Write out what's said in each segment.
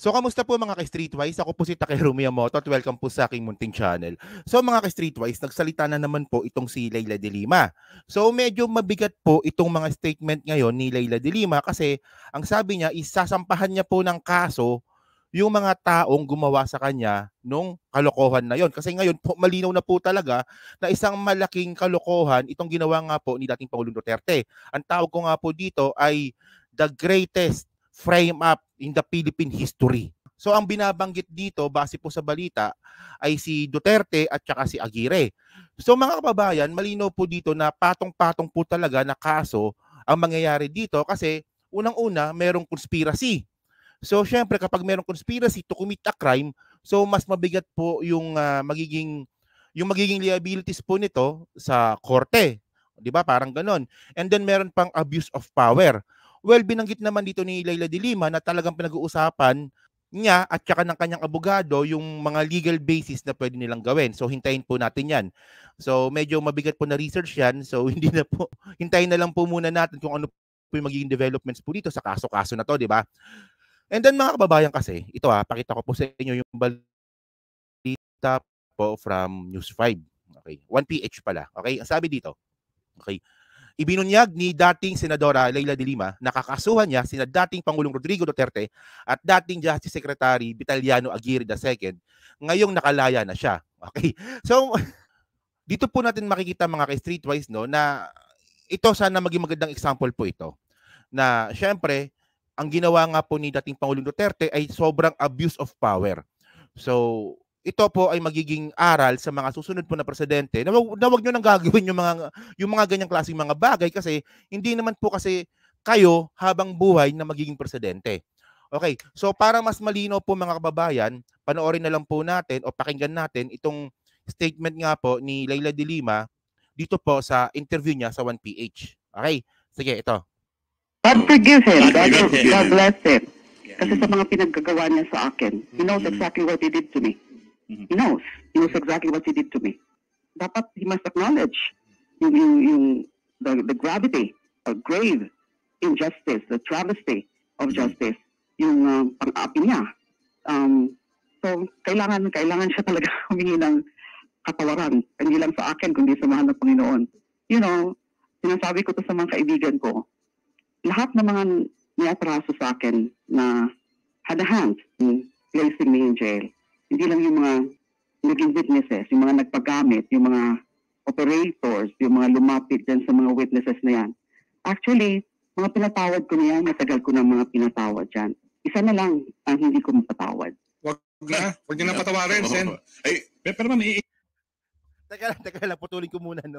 So, kamusta po mga ka-Streetwise? Ako po si Takeru Miyamoto at welcome po sa aking munting channel. So, mga ka-Streetwise, nagsalita na naman po itong si Leila de Lima. So, medyo mabigat po itong mga statement ngayon ni Leila de Lima kasi ang sabi niya, isasampahan niya po ng kaso yung mga taong gumawa sa kanya nung kalokohan na yon. Kasi ngayon po, malinaw na po talaga na isang malaking kalokohan itong ginawa nga po ni dating Pangulong Duterte. Ang tawag ko nga po dito ay the greatest frame up in the Philippine history. So ang binabanggit dito base po sa balita ay si Duterte at saka si Aguirre. So mga kababayan, malinaw po dito na patong-patong po talaga na kaso ang mangyayari dito kasi unang-una merong conspiracy. So syempre kapag merong conspiracy to commit a crime, so mas mabigat po yung magiging liabilities po nito sa korte. 'Di ba? Parang ganon. And then meron pang abuse of power. Well, binanggit naman dito ni Leila de Lima na talagang pinag-uusapan niya at saka ng kanyang abogado yung mga legal basis na pwede nilang gawin. So hintayin po natin 'yan. So medyo mabigat po na research 'yan. So hindi na po hintayin na lang po muna natin kung ano po yung magiging developments po dito sa kaso-kaso na 'to, 'di ba? And then mga kababayan kasi, ito pakita ko po sa inyo yung balita po from News 5. Okay, 1PH pala. Okay, ang sabi dito. Okay. Ibinunyag ni dating Senadora Leila de Lima na kakasuhan niya sina dating Pangulong Rodrigo Duterte at dating Justice Secretary Vitaliano Aguirre II. Ngayong nakalaya na siya. Okay. So, dito po natin makikita mga ka-Streetwise no, na ito sana maging magandang example po ito. Na syempre, ang ginawa nga po ni dating Pangulong Duterte ay sobrang abuse of power. So, ito po ay magiging aral sa mga susunod po na presidente na wag nyo nang gagawin yung mga ganyang klaseng mga bagay kasi hindi naman po kasi kayo habang buhay na magiging presidente. Okay, so para mas malinaw po mga kababayan, panoorin na lang po natin o pakinggan natin itong statement nga po ni Leila de Lima dito po sa interview niya sa 1PH. Okay, sige ito. God forgive him. God bless him. Kasi sa mga pinaggagawa niya sa akin, he knows exactly what he did to me. He knows exactly what he did to me. Dapat he must acknowledge the gravity, grave injustice, the travesty of justice, yung pang-api niya. So, kailangan siya talaga humingi ng katawaran. Hindi lang sa akin, kundi sa mahal na Panginoon. You know, sinasabi ko to sa mga kaibigan ko, lahat ng mga niatraso sa akin na had a hand in placing me in jail, hindi lang yung mga naging witnesses, yung mga nagpagamit, yung mga operators, yung mga lumapit dyan sa mga witnesses na yan. Actually, mga pinatawad ko na yan, matagal ko na mga pinatawad dyan. Isa na lang ang hindi ko mapatawad. Wag niyo na patawarin, Sen. Ay, pero ma'am, Teka lang, putulin ko muna, no?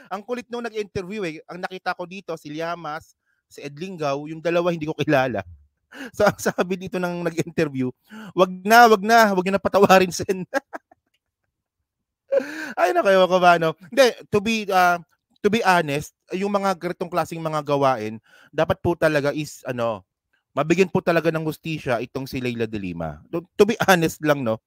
Ang kulit nung nag-interview ang nakita ko dito, si Llamas, si Ed Lingaw, yung dalawa hindi ko kilala. So, ang sabi dito ng nag-interview, wag niyo na patawarin, Sen. Ay, nakayo ko ba, no? Hindi, to be honest, yung mga ganitong klaseng mga gawain, dapat po talaga is, mabigyan po talaga ng hustisya itong si Leila de Lima. To be honest lang, no?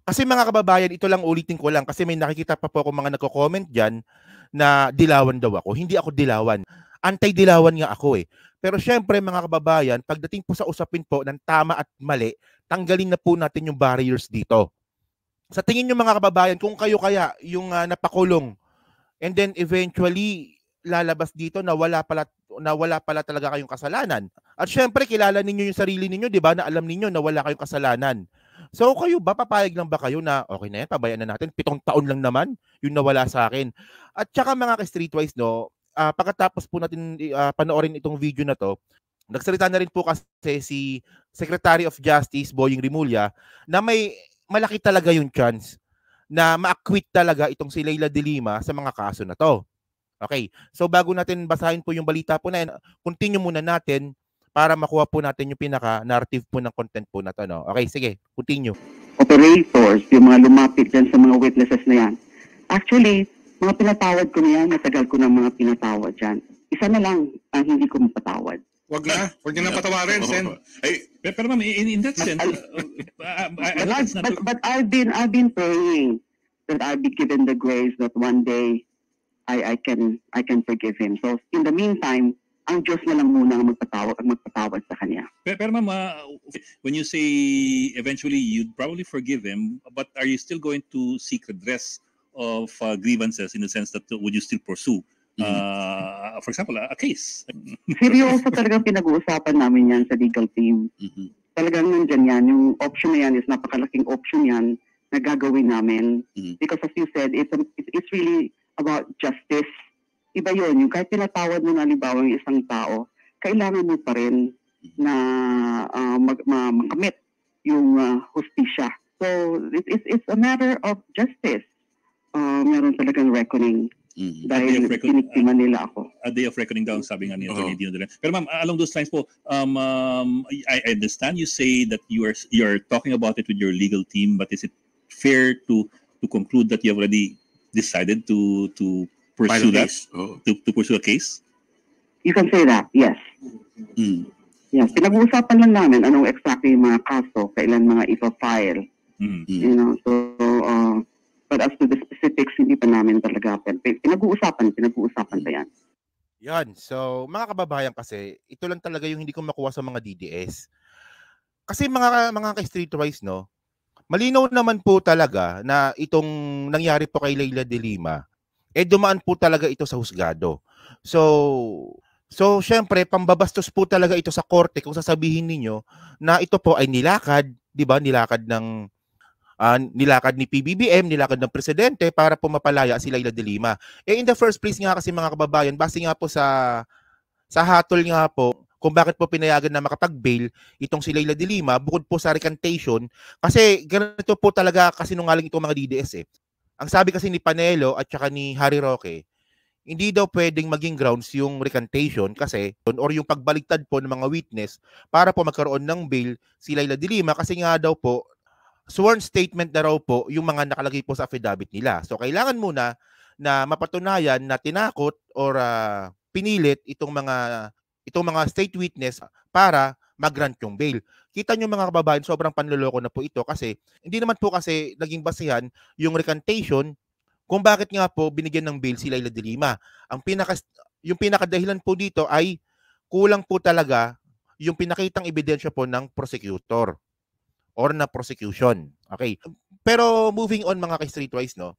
Kasi mga kababayan, ito lang ulitin ko lang kasi may nakikita pa po ako mga nagko-comment diyan na dilawan daw ako. Hindi ako dilawan. Anti-dilawan nga ako eh. Pero syempre mga kababayan, pagdating po sa usapin po ng tama at mali, tanggalin na po natin yung barriers dito. Sa tingin nyo mga kababayan, kung kayo kaya yung napakulong and then eventually lalabas dito na wala pala talaga kayong kasalanan. At syempre kilala ninyo yung sarili ninyo, 'di ba? Na alam ninyo na wala kayong kasalanan. So kayo ba, papayag lang ba kayo na okay na yan, pabayaan na natin, 7 taon lang naman yung nawala sa akin. At saka mga ka-Streetwise, no, pagkatapos po natin panoorin itong video na to, nagsalita na rin po kasi si Secretary of Justice Boying Rimulya na may malaki talaga yung chance na ma-acquit talaga itong si Leila de Lima sa mga kaso na to. Okay, so bago natin basahin po yung balita po na yan, continue muna natin para makuha po natin yung pinaka-narrative po ng content po na to. No? Okay, sige, continue. Operators, yung mga lumapit dyan sa mga witnesses na yan. Actually, mga pinatawad ko na yan, matagal ko na mga pinatawad dyan. Isa na lang ang hindi ko mapatawad. Wag niyo na patawarin, Sen. Ay, pero ma'am, in that sense, but I've been praying that I'll be given the grace that one day I can forgive him. So in the meantime, ang Diyos na lang muna ang magpatawad sa kanya. Pero ma'am, when you say eventually you'd probably forgive him, but are you still going to seek redress of grievances in the sense that would you still pursue, for example, a case? Seryoso talagang pinag-uusapan namin yan sa legal team. Talagang nandyan yan. Yung option na yan is napakalaking option yan na gagawin namin. Because as you said, it's really about justice. Iba yun. Yung kahit pinatawad mo na halimbawa yung isang tao, kailangan mo pa rin na makamit yung hustisya. So, it's a matter of justice. Meron talagang reckoning. Dahil piniktima nila ako. A day of reckoning daw, sabi nga ni Atty. Dino de Leon. Pero ma'am, along those lines po, I understand you say that you're talking about it with your legal team, but is it fair to conclude that you have already decided to pursue that? To pursue a case? You can say that, yes. Yes, pinag-uusapan lang namin anong exactly yung mga kaso, kailan mga ipa-file. You know, so, but as to the specifics, hindi pa namin talaga. Pinag-uusapan pa yan. Yan. So, mga kababayan kasi, ito lang talaga yung hindi ko makuha sa mga DDS. Kasi mga ka-streetwise, no, malinaw naman po talaga na itong nangyari po kay Leila de Lima, dumaan po talaga ito sa husgado. So syempre, pambabastos po talaga ito sa korte kung sasabihin ninyo na ito po ay nilakad, di ba? Nilakad ni PBBM, nilakad ng presidente para po mapalaya si Leila de Lima. In the first place nga kasi mga kababayan, base nga po sa hatol nga po, kung bakit po pinayagan na makapag-bail itong si Leila de Lima, bukod po sa recantation, kasi ganito po talaga kasinungaling itong mga DDS. Ang sabi kasi ni Panelo at saka ni Harry Roque, hindi daw pwedeng maging grounds yung recantation kasi or yung pagbaligtad po ng mga witness para po magkaroon ng bail si Leila de Lima kasi nga daw po sworn statement na raw po yung mga nakalagay po sa affidavit nila. So kailangan muna na mapatunayan na tinakot or pinilit itong mga state witness para mag-grant yung bail. Kita nyo mga kababayan, sobrang panloloko na po ito kasi hindi naman po kasi naging basihan yung recantation kung bakit nga po binigyan ng bail si Leila de Lima. Yung pinakadahilan po dito ay kulang po talaga yung pinakitang ebidensya po ng prosecutor or na prosecution. Okay. Pero moving on mga ka-streetwise, no,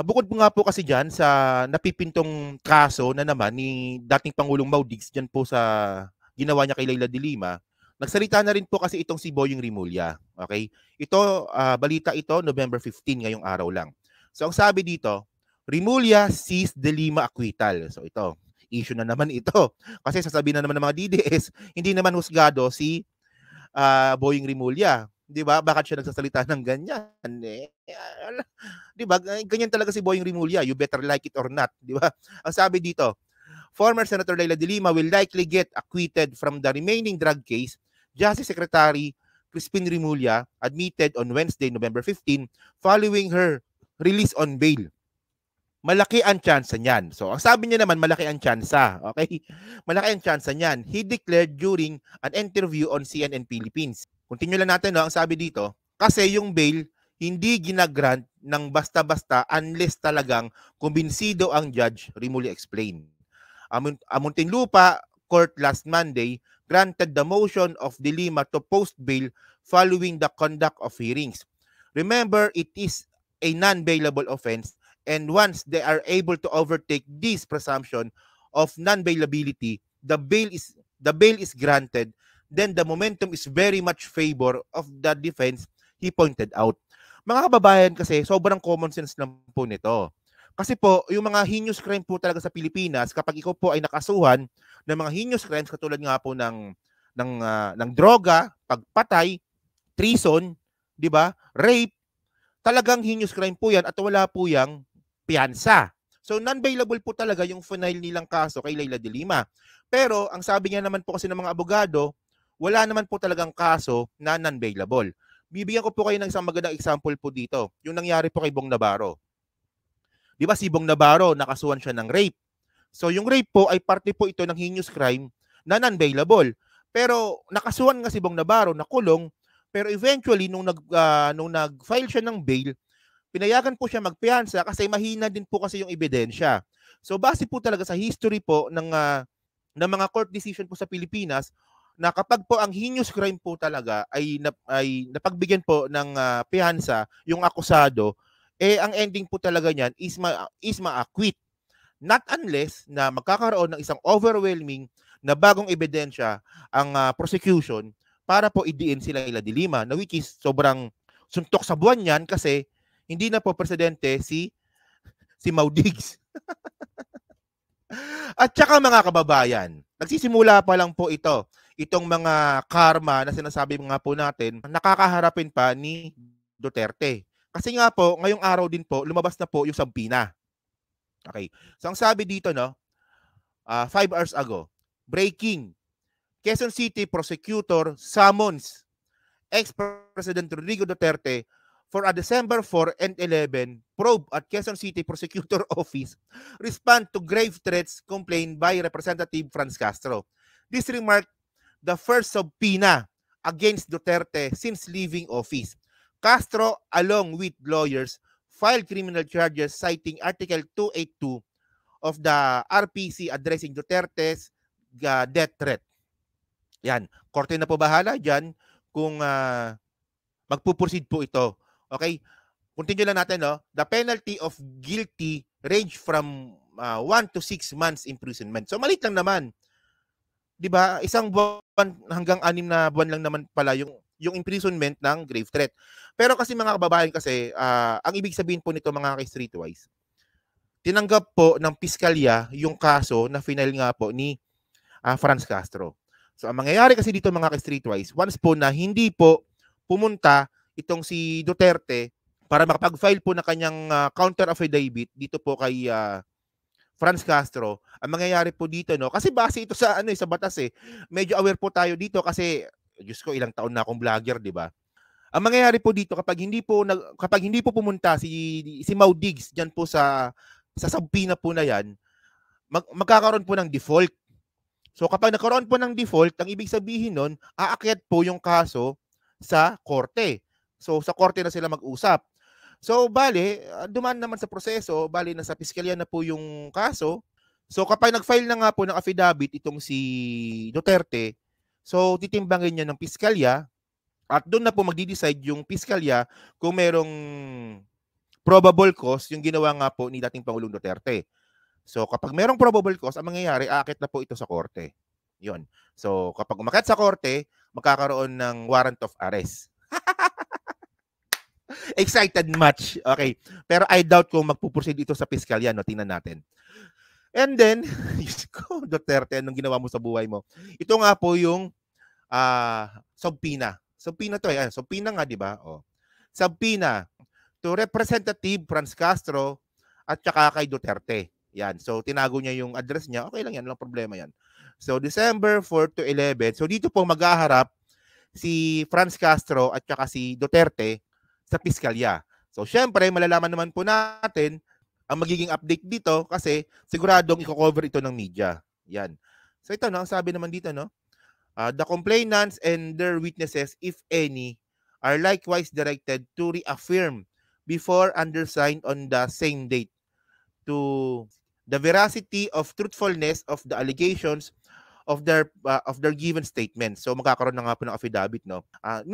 bukod nga po kasi dyan sa napipintong kaso na naman ni dating Pangulong Maudigs dyan po sa ginawa niya kay Leila de Lima, nagsalita na rin po kasi itong si Boyong Rimulya. Okay? Ito, balita ito, November 15, ngayong araw lang. So, ang sabi dito, Rimulya sees de Lima acquittal. So, ito, issue na naman ito. Kasi sasabihin na naman ng mga DDS, hindi naman husgado si Boyong Rimulya. Di ba? Bakit siya nagsasalita ng ganyan? Di ba? Ganyan talaga si Boyong Rimulya. You better like it or not. Di ba? Ang sabi dito, former Senator Leila de Lima will likely get acquitted from the remaining drug case. Justice Secretary Crispin Rimulya admitted on Wednesday, November 15, following her release on bail. Malaki ang tsansa niyan. So, ang sabi niya naman, malaki ang tsansa. Okay? Malaki ang tsansa niyan. He declared during an interview on CNN Philippines. Continue lang natin, no? Ang sabi dito, kasi yung bail, hindi ginagrant ng basta-basta unless talagang kumbinsido ang judge, Rimulya explained. Muntinlupa Court last Monday granted the motion of de Lima to post bail following the conduct of hearings. Remember, it is a non-bailable offense, and once they are able to overtake this presumption of non-bailability, the bail is granted, then the momentum is very much favor of the defense, he pointed out. Mga kababayan kasi, sobrang common sense lang po nito. Kasi po, yung mga heinous crime po talaga sa Pilipinas, kapag ikaw po ay nakasuhan ng mga heinous crimes katulad nga po ng droga, pagpatay, treason, 'di ba? Rape, talagang heinous crime po 'yan at wala po yang piyansa. So non-bailable po talaga yung final nilang kaso kay Leila de Lima. Pero ang sabi niya naman po kasi ng mga abogado, wala naman po talagang kaso na non-bailable. Bibigyan ko po kayo ng isang magandang example po dito, yung nangyari po kay Bong Navarro. Di ba si Bong Navarro, nakasuhan siya ng rape. So yung rape po ay parte po ito ng heinous crime na non-bailable. Pero nakasuhan nga si Bong Navarro, nakulong, pero eventually nung nag-file siya ng bail, pinayagan po siya magpiyansa kasi mahina din po kasi yung ebidensya. So base po talaga sa history po ng mga court decision po sa Pilipinas, na kapag po ang heinous crime po talaga ay napagbigyan po ng piyansa yung akusado, ang ending po talaga niyan is ma-acquit. Not unless na magkakaroon ng isang overwhelming na bagong ebidensya ang prosecution para po idiin si Leila de Lima, na which is sobrang suntok sa buwan yan kasi hindi na po presidente si Mau Diggs. At saka mga kababayan, nagsisimula pa lang po itong mga karma na sinasabi nga po natin, nakakaharapin pa ni Duterte. Kasi nga po, ngayong araw din po, lumabas na po yung subpoena. Okay. So ang sabi dito, 5 hours ago, breaking, Quezon City prosecutor summons ex-President Rodrigo Duterte for a December 4 and 11 probe at Quezon City Prosecutor Office respond to grave threats complained by Representative Franz Castro. This remarked the first subpoena against Duterte since leaving office. Castro, along with lawyers, filed criminal charges citing Article 282 of the RPC addressing Duterte's death threat. Yan. Korte na po bahala dyan kung magpuproceed po ito. Okay? Continue lang natin, The penalty of guilty range from 1 to 6 months imprisonment. So maliit lang naman. 'Di ba? Isang buwan hanggang 6 na buwan lang naman pala yung imprisonment ng grave threat. Pero kasi mga kababayan kasi, ang ibig sabihin po nito mga ka-Streetwise, tinanggap po ng piskalya yung kaso na final nga po ni Franz Castro. So ang mangyayari kasi dito mga ka-Streetwise, once po na hindi po pumunta itong si Duterte para makapag-file po na kanyang counter affidavit dito po kay Franz Castro, ang mangyayari po dito, kasi base ito sa sa batas medyo aware po tayo dito kasi Diyos ko, ilang taon na akong vlogger, di ba? Ang mangyayari po dito kapag hindi po pumunta si Mau Diggs diyan po sa subpoena po na yan, magkakaroon po ng default. So kapag nagkaroon po ng default, ang ibig sabihin nun, aakyat po yung kaso sa korte. So sa korte na sila mag-usap. So bale, dumaan naman sa proseso, bale nasa piskalya na po yung kaso. So kapag nag-file na nga po ng affidavit itong si Duterte, so titimbangin niya ng piskalya at doon na po magdi-decide yung piskalya kung merong probable cause yung ginawa nga po ni dating Pangulong Duterte. So kapag merong probable cause, ang mangyayari, aakit na po ito sa korte. Yun. So kapag umakyat sa korte, magkakaroon ng warrant of arrest. Excited much. Okay. Pero I doubt kung magpuproceed ito sa piskalya, tingnan natin. And then, Duterte, anong ginawa mo sa buhay mo? Ito nga po yung subpoena. Subpoena to subpoena nga, di ba? Subpoena to Representative Franz Castro at saka kay Duterte. Yan. So, tinago niya yung address niya. Okay lang yan. Walang problema yan. So, December 4 to 11. So, dito po maghaharap si Franz Castro at saka si Duterte sa piskalya. So, syempre, malalaman naman po natin ang magiging update dito kasi siguradong i-cover ito ng media. Yan. So, ito, ang sabi naman dito, the complainants and their witnesses, if any, are likewise directed to reaffirm before undersigned on the same date to the veracity of truthfulness of the allegations of their given statements. So magkakaroon na nga po ng affidavit, no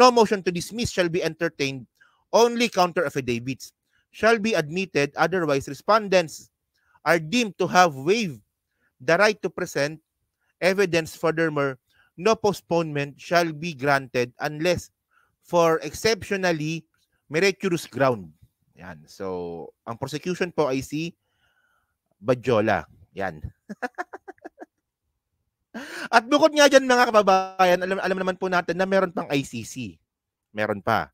motion to dismiss shall be entertained, only counter affidavits shall be admitted, otherwise respondents are deemed to have waived the right to present evidence. Furthermore, no postponement shall be granted unless for exceptionally meritorious ground. Yan. So, ang prosecution po ay si Badjola. Yan. At bukod nga dyan mga kababayan, alam naman po natin na meron pang ICC. Meron pa.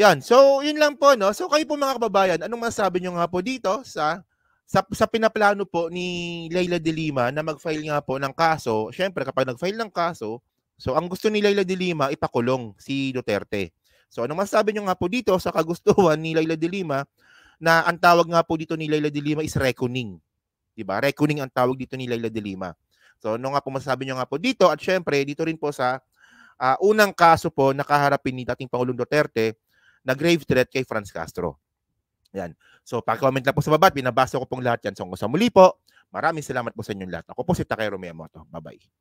Yan. So, yun lang po, So, kayo po mga kababayan, anong masasabi nyo nga po dito sa pinaplano po ni Leila de Lima na mag-file nga po ng kaso? Siyempre, kapag nag-file ng kaso, so ang gusto ni Leila de Lima, ipakulong si Duterte. So, anong masasabi nyo nga po dito sa kagustuhan ni Leila de Lima na ang tawag nga po dito ni Leila de Lima is reckoning. Diba? Reckoning ang tawag dito ni Leila de Lima. So, ano nga po masasabi nyo nga po dito? At syempre, dito rin po sa unang kaso po na kaharapin ni dating Pangulong Duterte na grave threat kay Franz Castro. Yan. So, paki-comment lang po sa baba. Binabasa ko pong lahat yan. So, sa muli po, maraming salamat po sa inyong lahat. Ako po si Takero Miyamoto. Bye-bye.